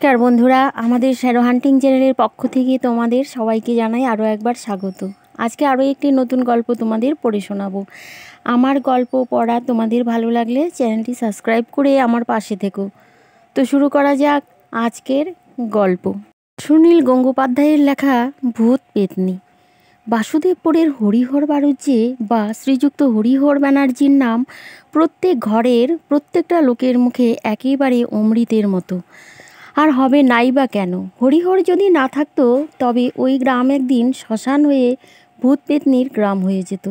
নমস্কার বন্ধুরা, আমাদের শ্যাডো হান্টিং চ্যানেলের পক্ষ থেকে তোমাদের সবাইকে জানাই আরও একবার স্বাগত। আজকে আরও একটি নতুন গল্প তোমাদের পড়ে শোনাবো। আমার গল্প পড়া তোমাদের ভালো লাগলে চ্যানেলটি সাবস্ক্রাইব করে আমার পাশে থেকো। তো শুরু করা যাক আজকের গল্প। সুনীল গঙ্গোপাধ্যায়ের লেখা ভূত পেতনি। বাসুদেবপুরের হরিহর বাড়ুজ্যে বা শ্রীযুক্ত হরিহর ব্যানার্জির নাম প্রত্যেক ঘরের প্রত্যেকটা লোকের মুখে একেবারে অমৃতের মতো। আর হবে নাই বা কেন? হরিহর যদি না থাকতো তবে ওই গ্রাম একদিন শ্মশান হয়ে ভূত পেতনির গ্রাম হয়ে যেত।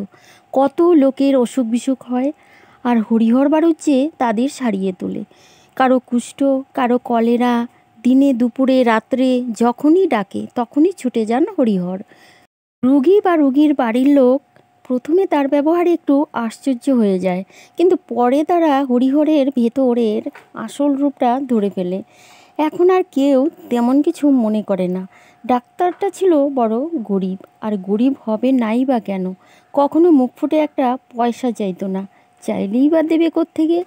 কত লোকের অসুখ বিসুখ হয়, আর হরিহর বাড়ুজ্যে তাদের সারিয়ে তোলে। কারো কুষ্ঠ, কারো কলেরা, দিনে দুপুরে রাত্রে যখনই ডাকে তখনই ছুটে যান হরিহর। রুগী বা রুগীর বাড়ির লোক প্রথমে তার ব্যবহারে একটু আশ্চর্য হয়ে যায়, কিন্তু পরে তারা হরিহরের ভেতরের আসল রূপটা ধরে ফেলে। এখন আর কেউ তেমন কিছু মনে করে না। ডাক্তারটা ছিল বড় গরিব, আর গরিব হবে নাই বা কেন? কখনো মুখ ফুটে একটা পয়সা চাইতো না। চাইলেই বা দেবে কোত্থেকে?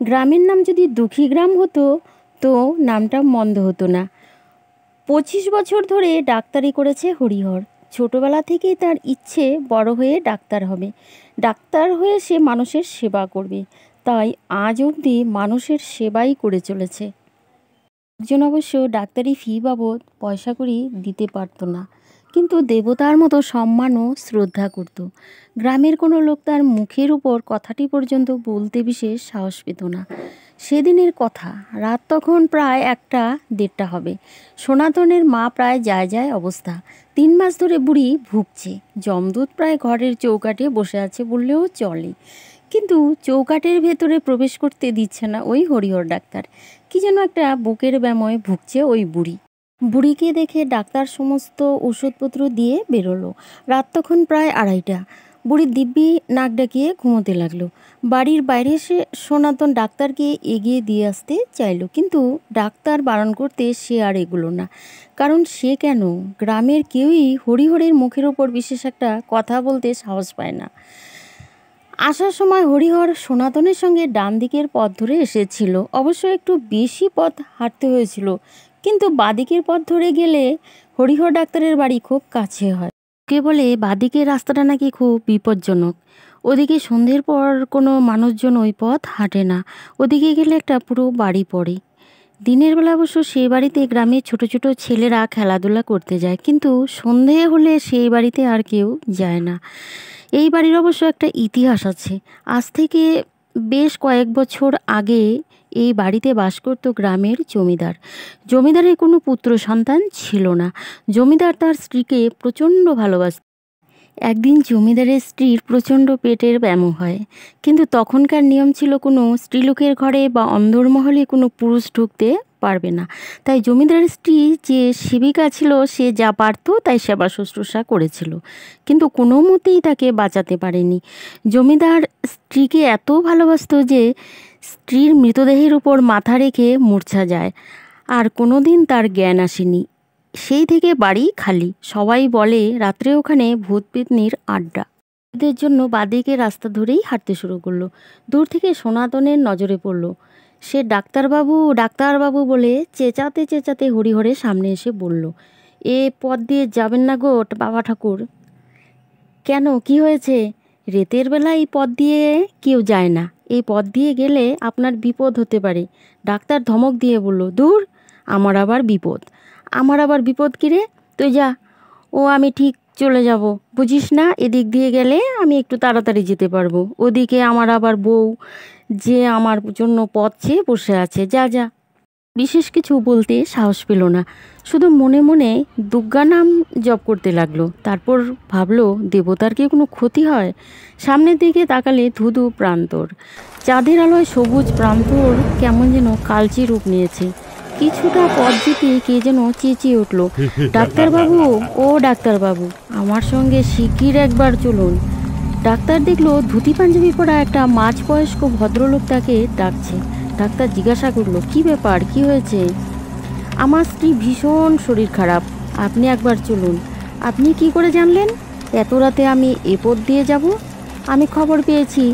গ্রামের নাম যদি দুঃখী গ্রাম হতো তো নামটা মন্দ হতো না। 25 বছর ধরে ডাক্তারি করেছে হরিহর। ছোটবেলা থেকেই তার ইচ্ছে বড় হয়ে ডাক্তার হবে। ডাক্তার হয়ে সে মানুষের সেবা করবে। তাই আজ অবধি মানুষের সেবাই করে চলেছে। একজন অবশ্য ডাক্তারি ফি বাবদ পয়সা করি দিতে পারত না, কিন্তু দেবতার মতো সম্মান ও শ্রদ্ধা করত। গ্রামের কোনো লোক তার মুখের উপর কথাটি পর্যন্ত বলতে বিশেষ সাহস পেত না। সেদিনের কথা, রাত তখন প্রায় 1-1:30 হবে। সনাতনের মা প্রায় যায় অবস্থা। 3 মাস ধরে বুড়ি ভুগছে। যমদূত প্রায় ঘরের চৌকাঠে বসে আছে বললেও চলে, কিন্তু চৌকাঠের ভেতরে প্রবেশ করতে দিচ্ছে না ওই হরিহর ডাক্তার। কি যেন একটা বুকের ব্যামোয় ভুগছে ওই বুড়ি। বুড়িকে দেখে ডাক্তার সমস্ত ওষুধপত্র দিয়ে বেরোলো। রাত তখন প্রায় 2:30। বুড়ি দিব্যি নাক ডাকিয়ে ঘুমোতে লাগলো। বাড়ির বাইরে এসে সনাতন ডাক্তারকে এগিয়ে দিয়ে আসতে চাইলো, কিন্তু ডাক্তার বারণ করতে সে আর এগুলো না। কারণ সে কেন, গ্রামের কেউই হরিহরের মুখের ওপর বিশেষ একটা কথা বলতে সাহস পায় না। আসার সময় হরিহর সনাতনের সঙ্গে ডান দিকের পথ ধরে এসেছিল। অবশ্য একটু বেশি পথ হাঁটতে হয়েছিল, কিন্তু বাদিকের পথ ধরে গেলে হরিহর ডাক্তারের বাড়ি খুব কাছে হয়। কে বলে বাদিকের রাস্তাটা নাকি খুব বিপজ্জনক। ওদিকে সন্ধ্যের পর কোনো মানুষজন ওই পথ হাঁটে না। ওদিকে গেলে একটা পুরো বাড়ি পড়ে। দিনের বেলা অবশ্য সেই বাড়িতে গ্রামের ছোট ছোট ছেলেরা খেলাধুলা করতে যায়, কিন্তু সন্ধে হলে সেই বাড়িতে আর কেউ যায় না। এই বাড়ির অবশ্য একটা ইতিহাস আছে। আজ থেকে বেশ কয়েক বছর আগে এই বাড়িতে বাস করত গ্রামের জমিদার। জমিদারের কোনো পুত্র সন্তান ছিল না। জমিদার তার স্ত্রীকে প্রচণ্ড ভালোবাসত। একদিন জমিদারের স্ত্রীর প্রচণ্ড পেটের ব্যামো হয়, কিন্তু তখনকার নিয়ম ছিল কোনো স্ত্রীলোকের ঘরে বা অন্দরমহলে কোনো পুরুষ ঢুকতে পারবে না। তাই জমিদারের স্ত্রী যে সেবিকা ছিল সে যা পারত তাই সেবা শুশ্রূষা করেছিল, কিন্তু কোনো মতেই তাকে বাঁচাতে পারেনি। জমিদার স্ত্রীকে এত ভালোবাসত যে স্ত্রীর মৃতদেহের উপর মাথা রেখে মূর্ছা যায়, আর কোনো দিন তার জ্ঞান আসেনি। সেই থেকে বাড়ি খালি। সবাই বলে রাত্রে ওখানে ভূত পেতনির আড্ডা। এদের জন্য বাদিকে রাস্তা ধরেই হাঁটতে শুরু করলো। দূর থেকে সনাতনের নজরে পড়ল। সে ডাক্তারবাবু ডাক্তারবাবু বলে চেঁচাতে চেঁচাতে হরিহরের সামনে এসে বলল, এ পথ দিয়ে যাবেন না গো বাবা ঠাকুর। কেন, কি হয়েছে? রাতের বেলা এই পথ দিয়ে কেউ যায় না। এই পথ দিয়ে গেলে আপনার বিপদ হতে পারে। ডাক্তার ধমক দিয়ে বলল, দূর, আমার আবার বিপদ? আমার আবার বিপদ কী রে? তুই যা, ও আমি ঠিক চলে যাব। বুঝিস না, এদিক দিয়ে গেলে আমি একটু তাড়াতাড়ি যেতে পারবো। ওদিকে আমার আবার বউ যে আমার জন্য পথ চেয়ে বসে আছে। যা যা। বিশেষ কিছু বলতে সাহস পেল না, শুধু মনে মনে দুর্গা নাম জপ করতে লাগলো। তারপর ভাবলো, দেবতার কি কোনো ক্ষতি হয়? সামনের দিকে তাকালে ধুধু প্রান্তর। চাঁদের আলোয় সবুজ প্রান্তর কেমন যেন কালচে রূপ নিয়েছে। কিছুটা পথ যেতে কে যেন চেঁচিয়ে উঠল, ডাক্তারবাবু, ও ডাক্তারবাবু, আমার সঙ্গে শিগগির একবার চলুন। ডাক্তার দেখলো ধুতি পাঞ্জাবি পরা একটা মাঝবয়স্ক ভদ্রলোক তাকে ডাকছে। ডাক্তার জিজ্ঞাসা করলো, কি ব্যাপার, কি হয়েছে? আমার স্ত্রী ভীষণ শরীর খারাপ, আপনি একবার চলুন। আপনি কি করে জানলেন এত রাতে আমি এ পথ দিয়ে যাব? আমি খবর পেয়েছি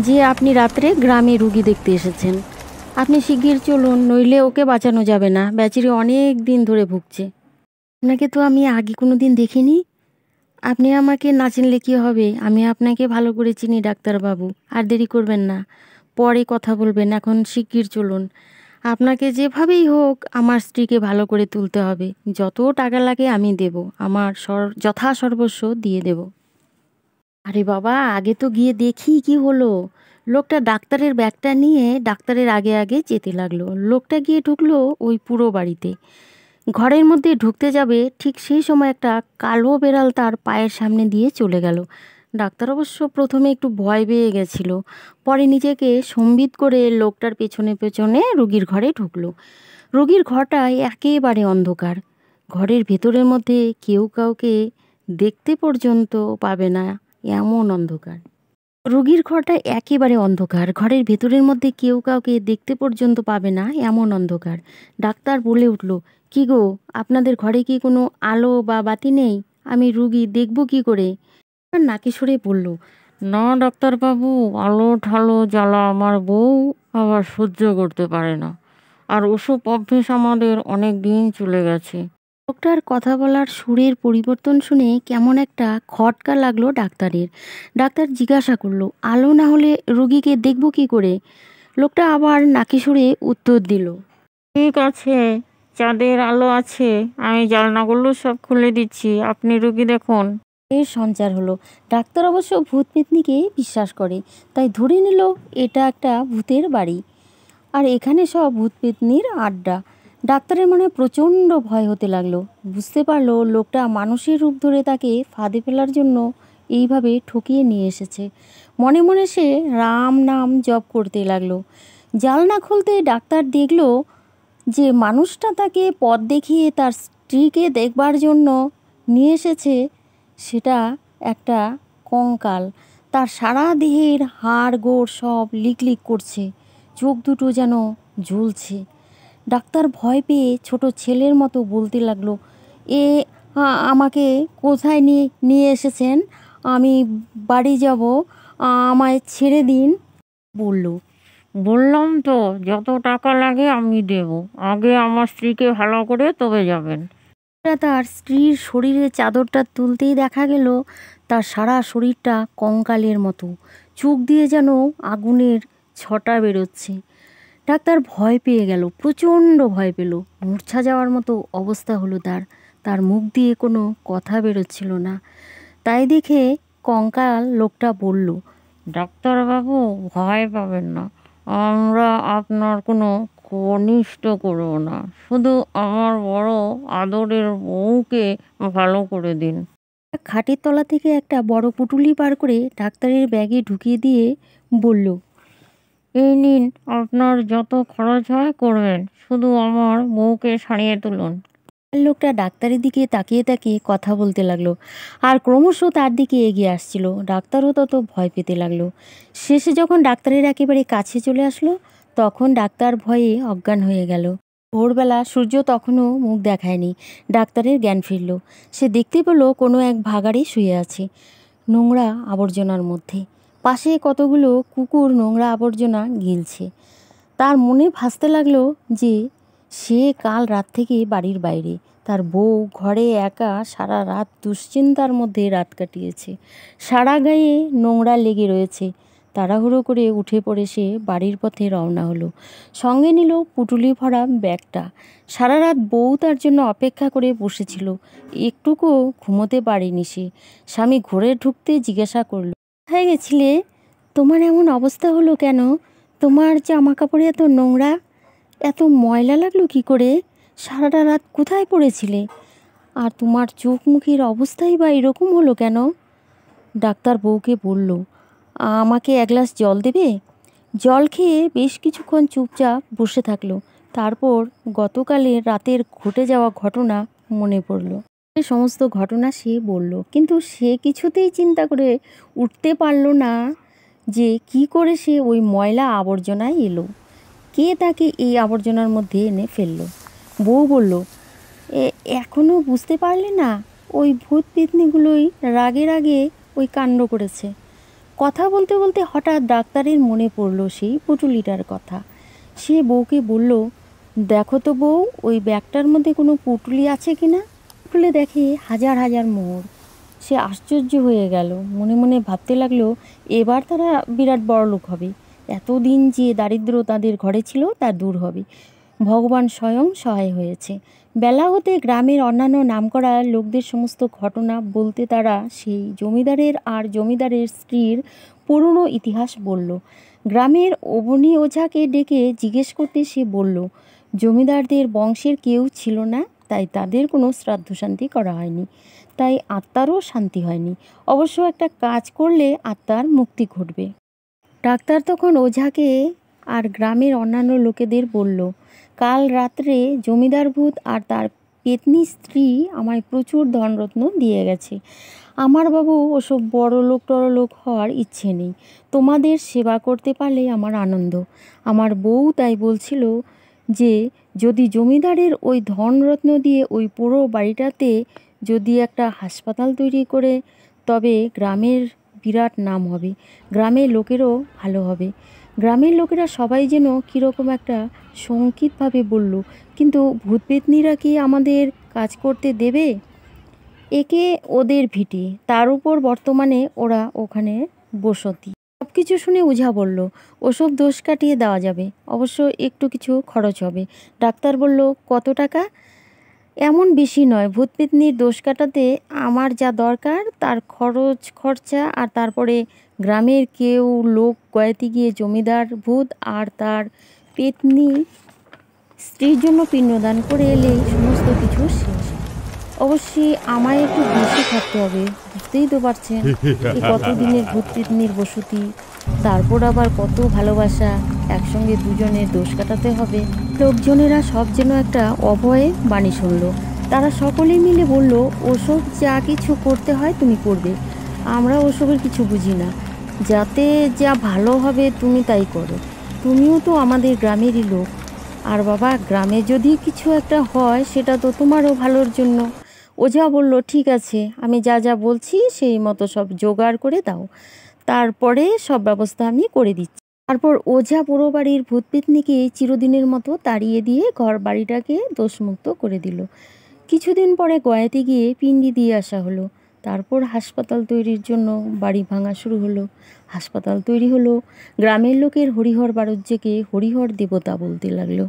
যে আপনি রাত্রে গ্রামে রুগী দেখতে এসেছেন। আপনি শিগগির চলুন, নইলে ওকে বাঁচানো যাবে না, বেচারি অনেক দিন ধরে ভুগছে। আপনাকে তো আমি আগে কোনো দিন দেখিনি। আপনি আমাকে না চিনলে কী হবে, আমি আপনাকে ভালো করে চিনি ডাক্তারবাবু। আর দেরি করবেন না, পরে কথা বলবেন, এখন শিগগির চলুন। আপনাকে যেভাবেই হোক আমার স্ত্রীকে ভালো করে তুলতে হবে। যত টাকা লাগে আমি দেব, আমার যথা সর্বস্ব দিয়ে দেব। আরে বাবা, আগে তো গিয়ে দেখি কি হলো। লোকটা ডাক্তারের ব্যাগটা নিয়ে ডাক্তারের আগে আগে যেতে লাগলো। লোকটা গিয়ে ঢুকলো ওই পুরো বাড়িতে। ঘরের মধ্যে ঢুকতে যাবে, ঠিক সেই সময় একটা কালো বেড়াল তার পায়ের সামনে দিয়ে চলে গেল। ডাক্তার অবশ্য প্রথমে একটু ভয় পেয়ে গেছিল, পরে নিজেকে সম্বিত করে লোকটার পেছনে পেছনে রুগীর ঘরে ঢুকলো। রুগীর ঘরটা একেবারে অন্ধকার। ঘরের ভেতরের মধ্যে কেউ কাউকে দেখতে পর্যন্ত পাবে না, এমন অন্ধকার। রুগীর ঘরটা একেবারে অন্ধকার, ঘরের ভেতরের মধ্যে কেউ কাউকে দেখতে পর্যন্ত পাবে না, এমন অন্ধকার। ডাক্তার বলে উঠল, কি গো, আপনাদের ঘরে কি কোনো আলো বা বাতি নেই? আমি রুগী দেখব কি করে? আর নাকি সরে বলল, না ডাক্তারবাবু, আলো ঠালো জ্বালা আমার বউ আবার সহ্য করতে পারে না, আর ওসব অভ্যেস আমাদের অনেক দিন চলে গেছে। লোকটার কথা বলার সুরের পরিবর্তন শুনে কেমন একটা খটকা লাগলো ডাক্তারের। ডাক্তার জিজ্ঞাসা করলো, আলো না হলে রুগীকে দেখব কি করে? লোকটা আবার নাকি সুরে উত্তর দিল, ঠিক আছে, চাঁদের আলো আছে, আমি জানলাগুলো সব খুলে দিচ্ছি, আপনি রুগী দেখুন। এর সঞ্চার হলো। ডাক্তার অবশ্য ভূত পেতনিকে বিশ্বাস করে, তাই ধরে নিল এটা একটা ভূতের বাড়ি, আর এখানে সব ভূত পেতনির আড্ডা। ডাক্তারের মনে প্রচণ্ড ভয় হতে লাগলো। বুঝতে পারলো লোকটা মানুষের রূপ ধরে তাকে ফাঁদে ফেলার জন্য এইভাবে ঠকিয়ে নিয়ে এসেছে। মনে মনে সে রাম নাম জপ করতে লাগলো। জানলা খুলতে ডাক্তার দেখলো যে মানুষটা তাকে পথ দেখিয়ে তার স্ত্রীকে দেখবার জন্য নিয়ে এসেছে, সেটা একটা কঙ্কাল। তার সারা দেহের হাড় গোড় সব লিকলিক করছে, চোখ দুটো যেন জ্বলছে। ডাক্তার ভয় পেয়ে ছোট ছেলের মতো বলতে লাগলো, আমাকে কোথায় নিয়ে নিয়ে এসেছেন? আমি বাড়ি যাব, আমায় ছেড়ে দিন। বলল, বললাম তো যত টাকা লাগে আমি দেব, আগে আমার স্ত্রীকে ভালো করে তবে যাবেন। তার স্ত্রীর শরীরে চাদরটা তুলতেই দেখা গেল তার সারা শরীরটা কঙ্কালের মতো, চোখ দিয়ে যেন আগুনের ছটা বেরোচ্ছে। ডাক্তার ভয় পেয়ে গেল, প্রচণ্ড ভয় পেল, মূর্ছা যাওয়ার মতো অবস্থা হলো তার। তার মুখ দিয়ে কোনো কথা বেরোচ্ছিল না। তাই দেখে কঙ্কাল লোকটা বলল, ডাক্তারবাবু, ভয় পাবেন না, আমরা আপনার কোনো কনিষ্ঠ করব না, শুধু আমার বড় আদরের বউকে ভালো করে দিন। খাটের তলা থেকে একটা বড় পুঁটুলি বার করে ডাক্তারের ব্যাগে ঢুকিয়ে দিয়ে বলল, এই নিন, আপনার যত খরচ হয় করবেন, শুধু আমার বউকে সারিয়ে তুলুন। লোকটা ডাক্তারের দিকে তাকিয়ে তাকিয়ে কথা বলতে লাগলো, আর ক্রমশ তার দিকে এগিয়ে আসছিল। ডাক্তারও তত ভয় পেতে লাগলো। শেষে যখন ডাক্তারের একেবারে কাছে চলে আসলো, তখন ডাক্তার ভয়ে অজ্ঞান হয়ে গেল। ভোরবেলা সূর্য তখনও মুখ দেখায়নি। ডাক্তারের জ্ঞান ফিরল। সে দেখতে পেল কোনো এক ভাগাড়ে শুয়ে আছে, নোংরা আবর্জনার মধ্যে। পাশে কতগুলো কুকুর নোংরা আবর্জনা গিলছে। তার মনে ভাসতে লাগলো যে সে কাল রাত থেকে বাড়ির বাইরে, তার বউ ঘরে একা সারা রাত দুশ্চিন্তার মধ্যে রাত কাটিয়েছে। সারা গায়ে নোংরা লেগে রয়েছে। তাড়াহুড়ো করে উঠে পড়ে সে বাড়ির পথে রওনা হলো। সঙ্গে নিল পুঁটুলি ভরা ব্যাগটা। সারা রাত বউ তার জন্য অপেক্ষা করে বসেছিল, একটুকু ঘুমোতে পারেনি সে। স্বামী ঘরে ঢুকতে জিজ্ঞাসা করল, কোথায় গেছিলে? তোমার এমন অবস্থা হলো কেন? তোমার জামা কাপড়ে এত নোংরা, এত ময়লা লাগলো কি করে? সারাটা রাত কোথায় পড়েছিলে? আর তোমার চোখ মুখের অবস্থাই বা এরকম হলো কেন? ডাক্তার বউকে বলল, আমাকে এক গ্লাস জল দেবে? জল খেয়ে বেশ কিছুক্ষণ চুপচাপ বসে থাকলো। তারপর গতকালের রাতের ঘটে যাওয়া ঘটনা মনে পড়ল। সমস্ত ঘটনা সে বলল, কিন্তু সে কিছুতেই চিন্তা করে উঠতে পারল না যে কি করে সে ওই ময়লা আবর্জনায় এলো, কে তাকে এই আবর্জনার মধ্যে এনে ফেলল। বউ বলল, এখনও বুঝতে পারলে না? ওই ভূত পেতনিগুলোই রাগে রাগে ওই কাণ্ড করেছে। কথা বলতে বলতে হঠাৎ ডাক্তারের মনে পড়ল সেই পুঁটুলিটার কথা। সে বউকে বলল, দেখো তো বউ, ওই ব্যাগটার মধ্যে কোনো পুঁটুলি আছে কি না। খুলে দেখে হাজার হাজার মোহর। সে আশ্চর্য হয়ে গেল, মনে মনে ভাবতে লাগলো এবার তারা বিরাট বড়লোক হবে। এতদিন যে দারিদ্র্য তাদের ঘরে ছিল তা দূর হবে। ভগবান স্বয়ং সহায় হয়েছে। বেলা হতে গ্রামের অন্যান্য নামকরা লোকদের সমস্ত ঘটনা বলতে তারা সেই জমিদারের আর জমিদারের স্ত্রীর পুরনো ইতিহাস বলল। গ্রামের অবনী ওঝাকে ডেকে জিজ্ঞেস করতে সে বলল, জমিদারদের বংশের কেউ ছিল না, তাই তাদের কোনো শ্রাদ্ধ শান্তি করা হয়নি, তাই আত্মারও শান্তি হয়নি। অবশ্য একটা কাজ করলে আত্মার মুক্তি ঘটবে। ডাক্তার তখন ওঝাকে আর গ্রামের অন্যান্য লোকেদের বলল, কাল রাত্রে জমিদার ভূত আর তার পেতনি স্ত্রী আমায় প্রচুর ধনরত্ন দিয়ে গেছে। আমার বাবু ওসব বড়লোক টড়লোক হওয়ার ইচ্ছে নেই। তোমাদের সেবা করতে পারলে আমার আনন্দ। আমার বউ তাই বলছিল যে যদি জমিদারের ওই ধনরত্ন দিয়ে ওই পুরো বাড়িটাতে যদি একটা হাসপাতাল তৈরি করে, তবে গ্রামের বিরাট নাম হবে, গ্রামের লোকেরও ভালো হবে। গ্রামের লোকেরা সবাই যেন কীরকম একটা শঙ্কিতভাবে বলল, কিন্তু ভূতপেতনিরা কি আমাদের কাজ করতে দেবে? একে ওদের ভিটে, তার উপর বর্তমানে ওরা ওখানে বসতি। সব কিছু শুনে ওঝা বলল, ওসব দোষ কাটিয়ে দেওয়া যাবে, অবশ্য একটু কিছু খরচ হবে। ডাক্তার বলল, কত টাকা? এমন বেশি নয়, ভূতপেতনির দোষ কাটাতে আমার যা দরকার তার খরচা, আর তারপরে গ্রামের কেউ লোক গয়াতে গিয়ে জমিদার ভূত আর তার পেতনি স্ত্রীর জন্য পিণ্ডদান করে এলেই সমস্ত কিছু শেষ। অবশ্যই আমায় একটু বেশি থাকতে হবে, বুঝতেই তো পারছেন এই কতদিনের ভূতপেতনির বসতি, তারপর আবার কত ভালোবাসা, একসঙ্গে দুজনের দোষ কাটাতে হবে। লোকজনেরা সব যেন একটা অভয়ে বাণী শুনল। তারা সকলে মিলে বলল, ওসব যা কিছু করতে হয় তুমি করবে, আমরা ওসবের কিছু বুঝি না, যাতে যা ভালো হবে তুমি তাই করো, তুমিও তো আমাদের গ্রামেরই লোক। আর বাবা, গ্রামে যদি কিছু একটা হয় সেটা তো তোমারও ভালোর জন্য। ওঝা বলল, ঠিক আছে, আমি যা যা বলছি সেই মতো সব জোগাড় করে দাও, তারপরে সব ব্যবস্থা আমি করে দিচ্ছি। তারপর ওঝা পুরো বাড়ির ভূতপেতনিকে চিরদিনের মতো তাড়িয়ে দিয়ে ঘর বাড়িটাকে দোষমুক্ত করে দিল। কিছুদিন পরে গয়াতে গিয়ে পিণ্ডি দিয়ে আসা হলো। তারপর হাসপাতাল তৈরির জন্য বাড়ি ভাঙা শুরু হলো। হাসপাতাল তৈরি হলো, গ্রামের লোকের হরিহর বাড়ুজ্যেকে হরিহর দেবতা বলতে লাগলো।